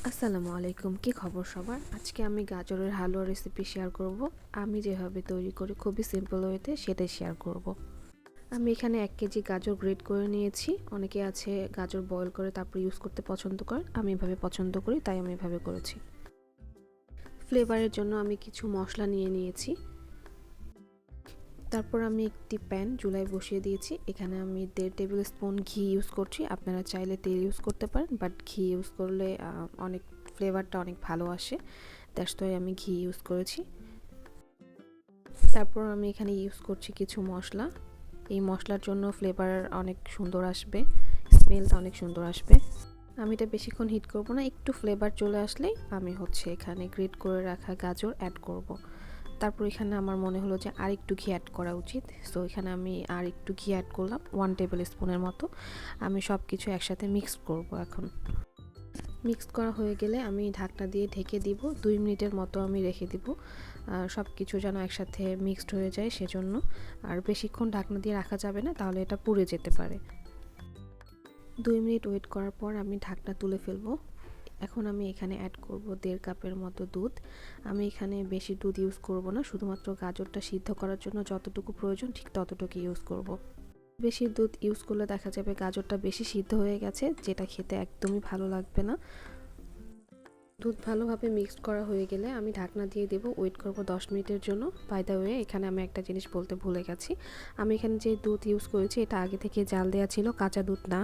আসসালামু আলাইকুম, কি খবর সবার? আজকে আমি গাজরের হালুয়া রেসিপি শেয়ার করব। আমি যেভাবে তৈরি করি খুবই সিম্পল ওয়েতে সেটাই শেয়ার করব। আমি এখানে 1 কেজি গাজর গ্রেট করে নিয়েছি। অনেকে আছে গাজর বয়েল করে তারপর ইউজ করতে পছন্দ করেন, আমি এভাবে পছন্দ করি তাই আমি এভাবে করেছি। ফ্লেভারের জন্য আমি কিছু মশলা নিয়ে নিয়েছি। তারপর আমি একটি প্যান চুলায় বসিয়ে দিয়েছি। এখানে আমি 1.5 টেবিল স্পুন ঘি ইউজ করছি। আপনারা চাইলে তেল ইউজ করতে পারেন, বাট ঘি ইউজ করলে অনেক ফ্লেভারটা অনেক ভালো আসে। দ্যাটস ওয়াই আমি ঘি ইউজ করেছি। তারপর আমি এখানে ইউজ করছি কিছু মশলা। এই মশলার জন্য ফ্লেভার অনেক সুন্দর আসবে, স্মেলটা অনেক সুন্দর আসবে। আমি এটা বেশিক্ষণ হিট করব না, একটু ফ্লেভার চলে আসলেই আমি এখানে গ্রেট করে রাখা গাজর অ্যাড করব। তারপর এখানে আমার মনে হলো যে আর একটু ঘি অ্যাড করা উচিত, সো এখানে আমি আর একটু ঘি অ্যাড করলাম 1 টেবিল স্পুনের মতো। আমি সব কিছু একসাথে মিক্স করব। এখন মিক্স করা হয়ে গেলে আমি ঢাকনা দিয়ে ঢেকে দিব। 2 মিনিটের মতো আমি রেখে দিব, সব কিছু যেন একসাথে মিক্সড হয়ে যায় সেজন্য। আর বেশিক্ষণ ঢাকনা দিয়ে রাখা যাবে না, তাহলে এটা পুড়ে যেতে পারে। 2 মিনিট ওয়েট করার পর আমি ঢাকনা তুলে ফেলবো। এখন আমি এখানে অ্যাড করব 1.5 কাপের মতো দুধ। আমি এখানে বেশি দুধ ইউজ করব না, শুধুমাত্র গাজরটা সিদ্ধ করার জন্য যতটুকু প্রয়োজন ঠিক ততটুকু ইউজ করব। বেশি দুধ ইউজ করলে দেখা যাবে গাজরটা বেশি সিদ্ধ হয়ে গেছে, যেটা খেতে একদমই ভালো লাগবে না। দুধ ভালোভাবে মিক্সড করা হয়ে গেলে আমি ঢাকনা দিয়ে দেব, ওয়েট করব 10 মিনিটের জন্য। বাই দ্য ওয়ে, এখানে আমি একটা জিনিস বলতে ভুলে গেছি। আমি এখানে যে দুধ ইউজ করেছি এটা আগে থেকে জাল দেওয়া ছিল, কাঁচা দুধ না।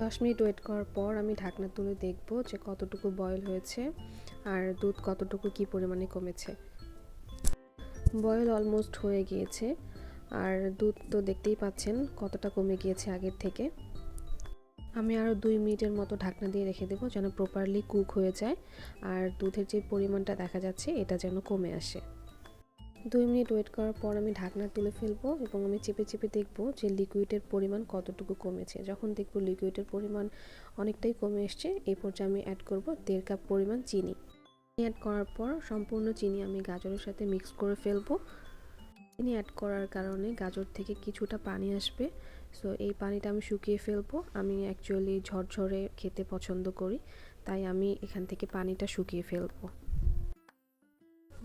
10 মিনিট ওয়েট করার পর আমি ঢাকনা তুলে দেখব যে কতটুকু বয়েল হয়েছে আর দুধ কতটুকু কি পরিমাণে কমেছে। বয়েল অলমোস্ট হয়ে গিয়েছে, আর দুধ তো দেখতেই পাচ্ছেন কতটা কমে গিয়েছে আগের থেকে। আমি আরও 2 মিনিটের মতো ঢাকনা দিয়ে রেখে দেবো যেন প্রপারলি কুক হয়ে যায় আর দুধের যে পরিমাণটা দেখা যাচ্ছে এটা যেন কমে আসে। 2 মিনিট ওয়েট করার পর আমি ঢাকনা তুলে ফেলবো এবং আমি চেপে চেপে দেখব যে লিকুইডের পরিমাণ কতটুকু কমেছে। যখন দেখব লিকুইডের পরিমাণ অনেকটাই কমে এসছে, এই পর্যায়ে আমি অ্যাড করব 1.5 কাপ পরিমাণ চিনি। অ্যাড করার পর সম্পূর্ণ চিনি আমি গাজরের সাথে মিক্স করে ফেলবো। চিনি অ্যাড করার কারণে গাজর থেকে কিছুটা পানি আসবে, সো এই পানিটা আমি শুকিয়ে ফেলবো। আমি অ্যাকচুয়ালি ঝরঝরে খেতে পছন্দ করি, তাই আমি এখান থেকে পানিটা শুকিয়ে ফেলবো।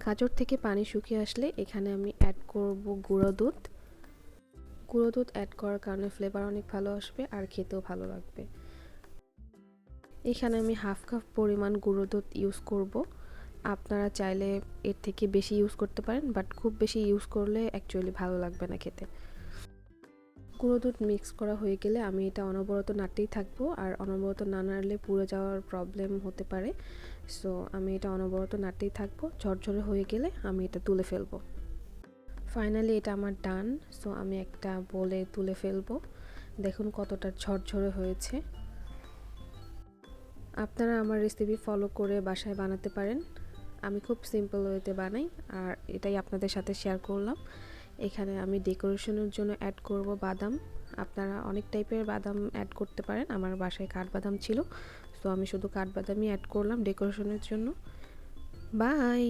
গাজর থেকে পানি শুকিয়ে আসলে এখানে আমি অ্যাড করব গুঁড়ো দুধ। গুঁড়ো দুধ অ্যাড করার কারণে ফ্লেভার অনেক ভালো আসবে আর খেতেও ভালো লাগবে। এখানে আমি 1/2 কাপ পরিমাণ গুঁড়ো দুধ ইউজ করব। আপনারা চাইলে এর থেকে বেশি ইউজ করতে পারেন, বাট খুব বেশি ইউজ করলে অ্যাকচুয়ালি ভালো লাগবে না খেতে। গুঁড়ো দুধ মিক্স করা হয়ে গেলে আমি এটা অনবরত নাড়তেই থাকবো, আর অনবরত না নাড়লে পুড়ে যাওয়ার প্রবলেম হতে পারে, সো আমি এটা অনবরত নাড়তেই থাকবো। ঝরঝরে হয়ে গেলে আমি এটা তুলে ফেলবো। ফাইনালি এটা আমার ডান, সো আমি একটা বোলে তুলে ফেলবো। দেখুন কতটা ঝরঝরে হয়েছে। আপনারা আমার রেসিপি ফলো করে বাসায় বানাতে পারেন। আমি খুব সিম্পল ওয়েতে বানাই আর এটাই আপনাদের সাথে শেয়ার করলাম। এখানে আমি ডেকোরেশনের জন্য অ্যাড করব বাদাম। আপনারা অনেক টাইপের বাদাম অ্যাড করতে পারেন, আমার বাসায় কাঠবাদাম ছিল, সো আমি শুধু কাঠবাদামই অ্যাড করলাম ডেকোরেশনের জন্য। বাই।